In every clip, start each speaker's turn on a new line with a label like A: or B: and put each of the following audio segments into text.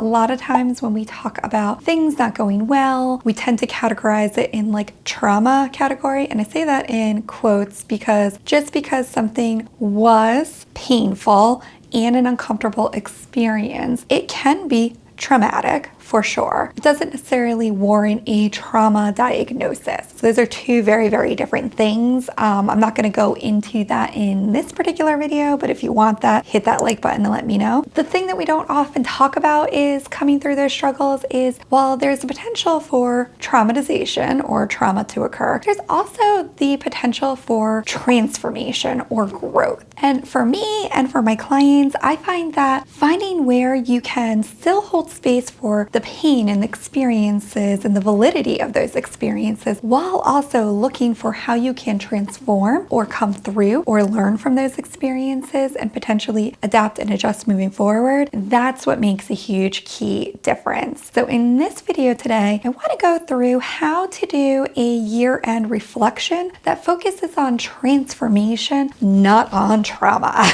A: lot of times when we talk about things not going well, we tend to categorize it in like trauma category. And I say that in quotes because just because something was painful and an uncomfortable experience, it can be traumatic for sure. It doesn't necessarily warrant a trauma diagnosis. So those are two very, very different things. I'm not going to go into that in this particular video, but if you want that, hit that like button and let me know. The thing that we don't often talk about is coming through those struggles is while there's a potential for traumatization or trauma to occur, there's also the potential for transformation or growth. And for me and for my clients, I find that finding where you can still hold space for the pain and the experiences and the validity of those experiences while also looking for how you can transform or come through or learn from those experiences and potentially adapt and adjust moving forward, that's what makes a huge key difference. So in this video today, I want to go through how to do a year-end reflection that focuses on transformation, not on trauma.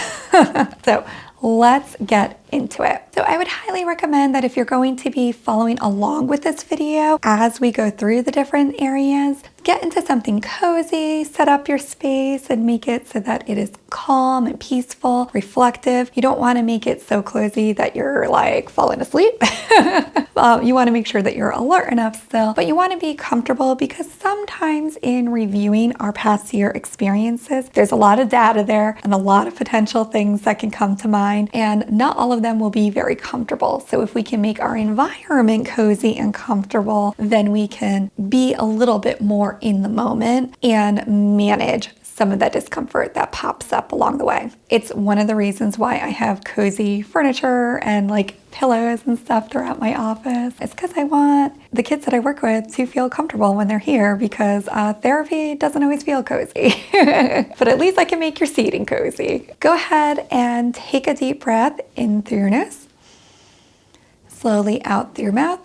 A: So let's get into it. So I would highly recommend that if you're going to be following along with this video as we go through the different areas, get into something cozy, set up your space and make it so that it is calm and peaceful, reflective. You don't want to make it so cozy that you're like falling asleep. You want to make sure that you're alert enough still, but you want to be comfortable because sometimes in reviewing our past year experiences, there's a lot of data there and a lot of potential things that can come to mind, and not all of them will be very comfortable. So if we can make our environment cozy and comfortable, then we can be a little bit more in the moment and manage some of that discomfort that pops up along the way. It's one of the reasons why I have cozy furniture and like pillows and stuff throughout my office. It's because I want the kids that I work with to feel comfortable when they're here, because therapy doesn't always feel cozy. But at least I can make your seating cozy. Go ahead and take a deep breath in through your nose, slowly out through your mouth.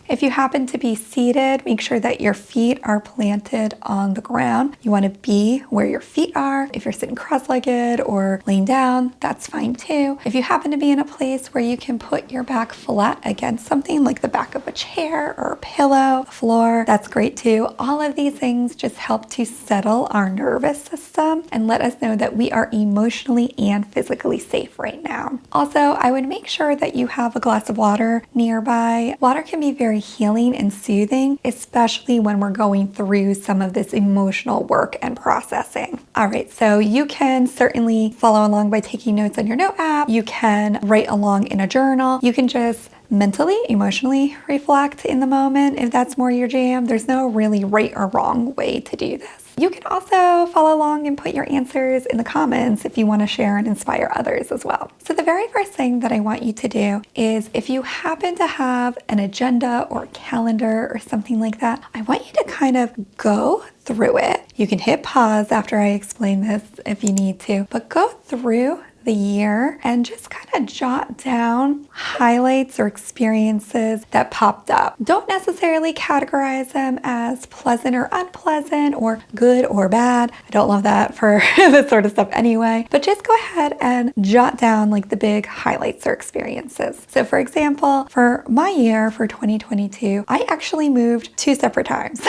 A: If you happen to be seated, make sure that your feet are planted on the ground. You want to be where your feet are. If you're sitting cross-legged or laying down, that's fine too. If you happen to be in a place where you can put your back flat against something like the back of a chair or a pillow, a floor, that's great too. All of these things just help to settle our nervous system and let us know that we are emotionally and physically safe right now. Also, I would make sure that you have a glass of water nearby. Water can be very healing and soothing, especially when we're going through some of this emotional work and processing. All right, so you can certainly follow along by taking notes on your note app. You can write along in a journal. You can just mentally, emotionally reflect in the moment if that's more your jam. There's no really right or wrong way to do this. You can also follow along and put your answers in the comments if you want to share and inspire others as well. So the very first thing that I want you to do is, if you happen to have an agenda or a calendar or something like that, I want you to kind of go through it. You can hit pause after I explain this if you need to, but go through the year and just kind of jot down highlights or experiences that popped up. Don't necessarily categorize them as pleasant or unpleasant or good or bad. I don't love that for this sort of stuff anyway, but just go ahead and jot down like the big highlights or experiences. So for example, for my year for 2022, I actually moved 2 separate times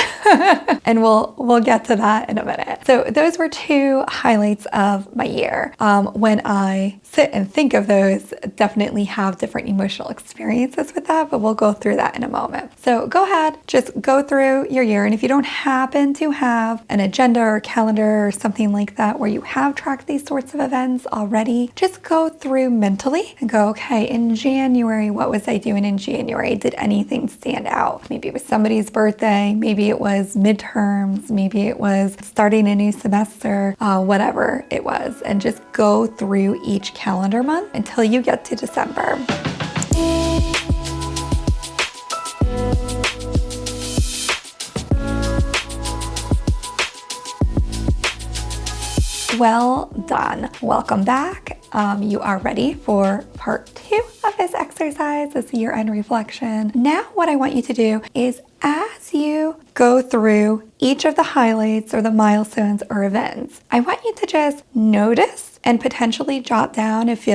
A: and we'll get to that in a minute. So those were 2 highlights of my year. When I sit and think of those, definitely have different emotional experiences with that, but we'll go through that in a moment. So go ahead, just go through your year. And if you don't happen to have an agenda or calendar or something like that where you have tracked these sorts of events already, just go through mentally and go, okay, in January, what was I doing in January? Did anything stand out? Maybe it was somebody's birthday, maybe it was midterms, maybe it was starting a new semester, whatever it was, and just go through each calendar month until you get to December. Well done. Welcome back. You are ready for part 2 of this exercise, this year-end reflection. Now what I want you to do is, as you go through each of the highlights or the milestones or events, I want you to just notice and potentially jot down if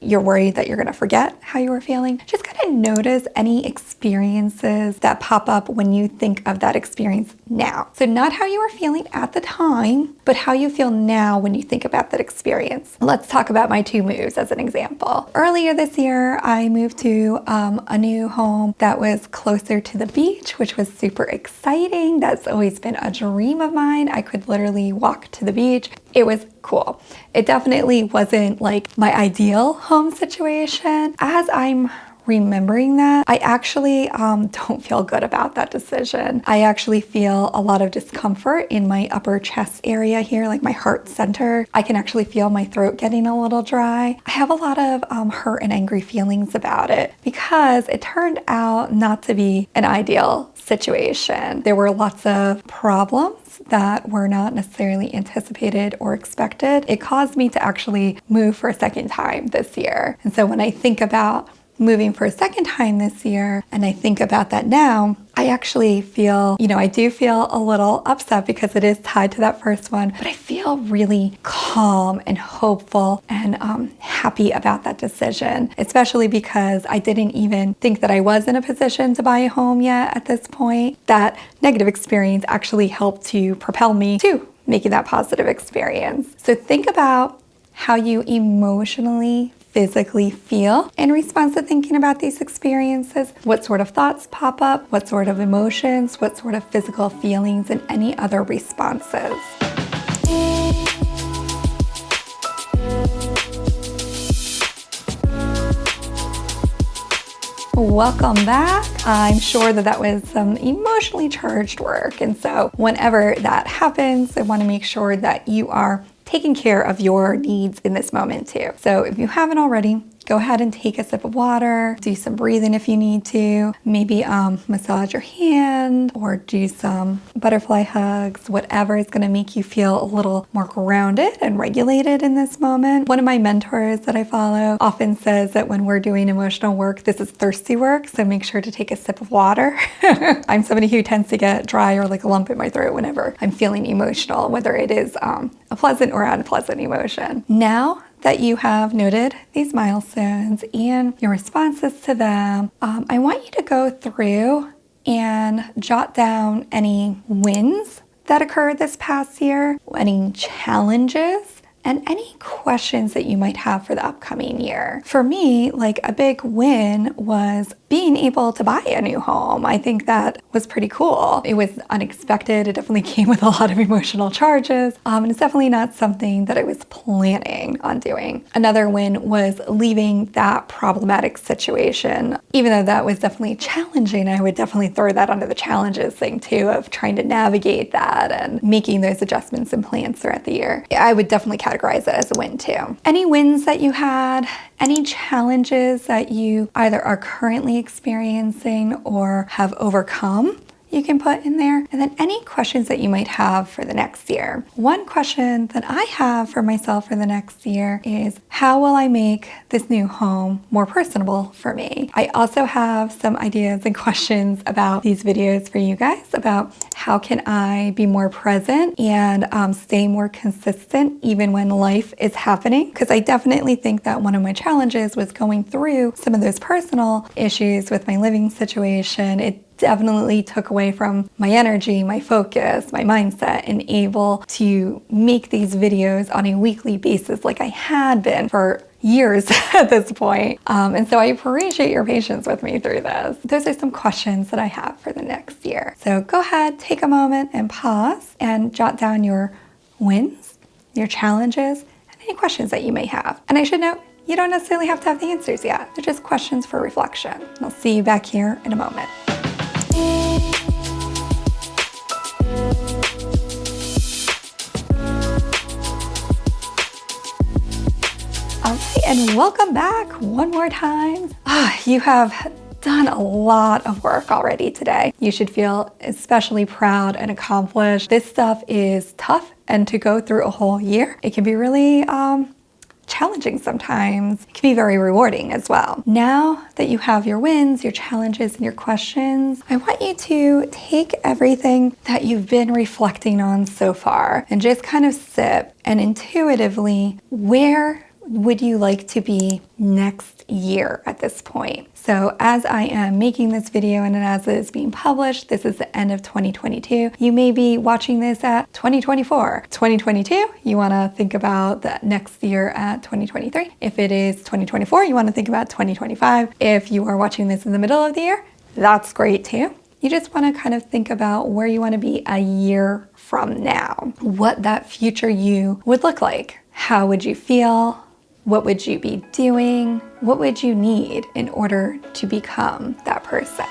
A: you're worried that you're going to forget how you were feeling, just kind of notice any experiences that pop up when you think of that experience now. So not how you were feeling at the time, but how you feel now when you think about that experience. Let's talk about my 2 moves as an example. Earlier this year, I moved to a new home that was closer to the beach, which was super exciting. That's always been a dream of mine. I could literally walk to the beach. It was cool. It definitely wasn't like my ideal home situation. As I'm remembering that, I actually don't feel good about that decision. I actually feel a lot of discomfort in my upper chest area here, like my heart center. I can actually feel my throat getting a little dry. I have a lot of hurt and angry feelings about it because it turned out not to be an ideal situation. There were lots of problems that were not necessarily anticipated or expected. It caused me to actually move for a second time this year. And so when I think about moving for a second time this year, and I think about that now, I actually feel, I do feel a little upset because it is tied to that first one, but I feel really calm and hopeful and happy about that decision, especially because I didn't even think that I was in a position to buy a home yet at this point. That negative experience actually helped to propel me to making that positive experience. So think about how you emotionally, physically feel in response to thinking about these experiences. What sort of thoughts pop up? What sort of emotions? What sort of physical feelings and any other responses? Welcome back. I'm sure that was some emotionally charged work. And so whenever that happens, I want to make sure that you are taking care of your needs in this moment too. So if you haven't already, go ahead and take a sip of water, do some breathing if you need to, maybe massage your hand or do some butterfly hugs, whatever is gonna make you feel a little more grounded and regulated in this moment. One of my mentors that I follow often says that when we're doing emotional work, this is thirsty work, so make sure to take a sip of water. I'm somebody who tends to get dry or like a lump in my throat whenever I'm feeling emotional, whether it is a pleasant or unpleasant emotion. Now that you have noted these milestones and your responses to them, I want you to go through and jot down any wins that occurred this past year, any challenges, and any questions that you might have for the upcoming year. For me, like a big win was being able to buy a new home. I think that was pretty cool. It was unexpected. It definitely came with a lot of emotional charges. And it's definitely not something that I was planning on doing. Another win was leaving that problematic situation. Even though that was definitely challenging, I would definitely throw that under the challenges thing too, of trying to navigate that and making those adjustments and plans throughout the year. I would definitely categorize it as a win too. Any wins that you had, any challenges that you either are currently experiencing or have overcome, you can put in there. And then any questions that you might have for the next year. One question that I have for myself for the next year is, how will I make this new home more personable for me? I also have some ideas and questions about these videos for you guys about how can I be more present and stay more consistent even when life is happening. Because I definitely think that one of my challenges was going through some of those personal issues with my living situation. It definitely took away from my energy, my focus, my mindset, and able to make these videos on a weekly basis like I had been for years at this point. And so I appreciate your patience with me through this. Those are some questions that I have for the next year. So go ahead, take a moment and pause and jot down your wins, your challenges, and any questions that you may have. And I should note, you don't necessarily have to have the answers yet. They're just questions for reflection. I'll see you back here in a moment. And welcome back one more time. You have done a lot of work already today. You should feel especially proud and accomplished. This stuff is tough, and to go through a whole year, it can be really challenging sometimes. It can be very rewarding as well. Now that you have your wins, your challenges, and your questions, I want you to take everything that you've been reflecting on so far and just kind of sit and intuitively, where would you like to be next year at this point? So as I am making this video and as it is being published, this is the end of 2022. You may be watching this at 2024. 2022, you want to think about the next year at 2023. If it is 2024, you want to think about 2025. If you are watching this in the middle of the year, that's great too. You just want to kind of think about where you want to be a year from now, what that future you would look like. How would you feel? What would you be doing? What would you need in order to become that person?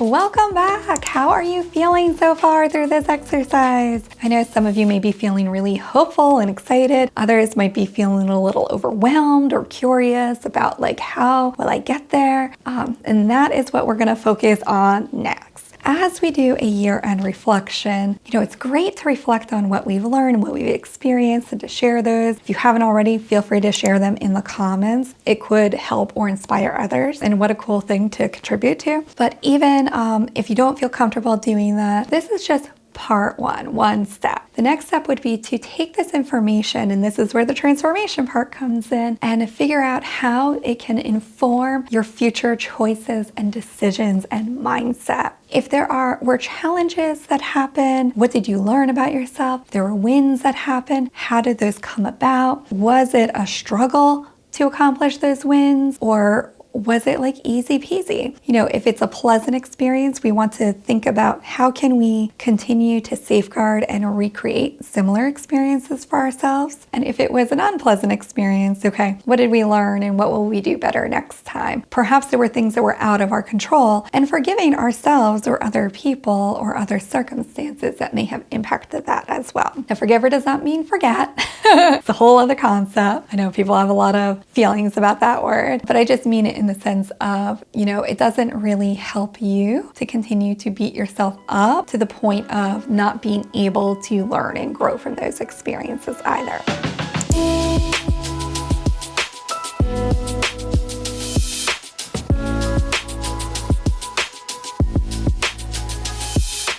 A: Welcome back. How are you feeling so far through this exercise? I know some of you may be feeling really hopeful and excited. Others might be feeling a little overwhelmed or curious about like, how will I get there? And that is what we're going to focus on next. As we do a year-end reflection, it's great to reflect on what we've learned and what we've experienced and to share those. If you haven't already, feel free to share them in the comments. It could help or inspire others, and what a cool thing to contribute to. But even if you don't feel comfortable doing that, this is just part one step. The next step would be to take this information, and this is where the transformation part comes in, and figure out how it can inform your future choices and decisions and mindset. If there were challenges that happened, what did you learn about yourself? If there were wins that happened, how did those come about? Was it a struggle to accomplish those wins, or was it like easy peasy? If it's a pleasant experience, we want to think about how can we continue to safeguard and recreate similar experiences for ourselves. And if it was an unpleasant experience, okay, what did we learn and what will we do better next time? Perhaps there were things that were out of our control, and forgiving ourselves or other people or other circumstances that may have impacted that as well. Now, forgiver does not mean forget. It's a whole other concept. I know people have a lot of feelings about that word, but I just mean it in the sense of, it doesn't really help you to continue to beat yourself up to the point of not being able to learn and grow from those experiences either.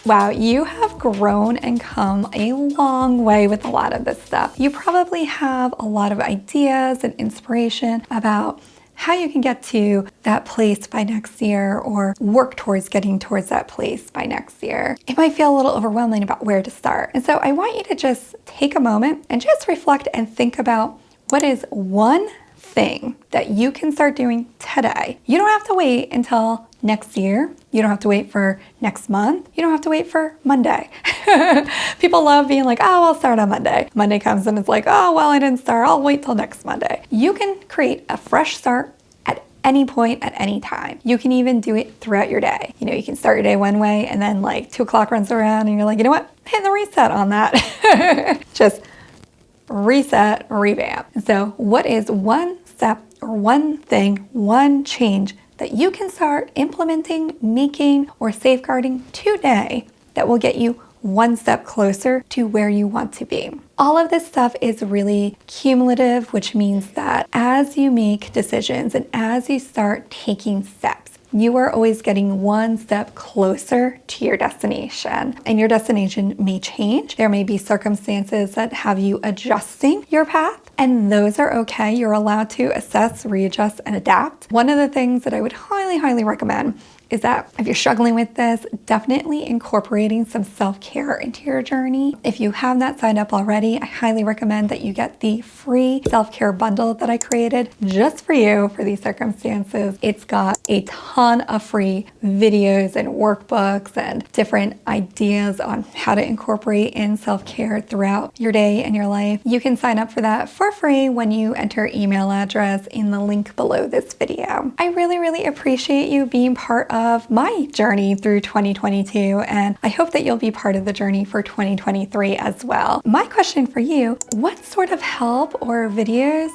A: Wow, you have grown and come a long way with a lot of this stuff. You probably have a lot of ideas and inspiration about how you can get to that place by next year or work towards getting towards that place by next year. It might feel a little overwhelming about where to start. And so I want you to just take a moment and just reflect and think about what is one thing that you can start doing today. You don't have to wait until next year. You don't have to wait for next month. You don't have to wait for Monday. People love being like, oh, I'll start on Monday. Monday comes and it's like, oh, well, I didn't start. I'll wait till next Monday. You can create a fresh start at any point, at any time. You can even do it throughout your day. You can start your day one way and then like 2 o'clock runs around and you're like, you know what? Hit the reset on that. Just reset, revamp. And so what is one step or one thing, one change that you can start implementing, making, or safeguarding today that will get you one step closer to where you want to be? All of this stuff is really cumulative, which means that as you make decisions and as you start taking steps, you are always getting one step closer to your destination. And your destination may change. There may be circumstances that have you adjusting your path, and those are okay. You're allowed to assess, readjust, and adapt. One of the things that I would highly, highly recommend is that if you're struggling with this, definitely incorporating some self-care into your journey. If you have not signed up already, I highly recommend that you get the free self-care bundle that I created just for you for these circumstances. It's got a ton of free videos and workbooks and different ideas on how to incorporate in self-care throughout your day and your life. You can sign up for that for free when you enter email address in the link below this video. I really, really appreciate you being part of my journey through 2022, and I hope that you'll be part of the journey for 2023 as well. My question for you, what sort of help or videos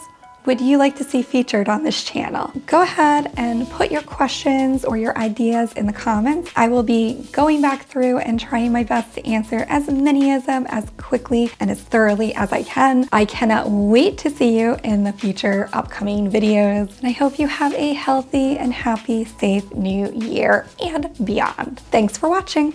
A: would you like to see featured on this channel? Go ahead and put your questions or your ideas in the comments. I will be going back through and trying my best to answer as many of them as quickly and as thoroughly as I can. I cannot wait to see you in the future upcoming videos. And I hope you have a healthy and happy, safe new year and beyond. Thanks for watching.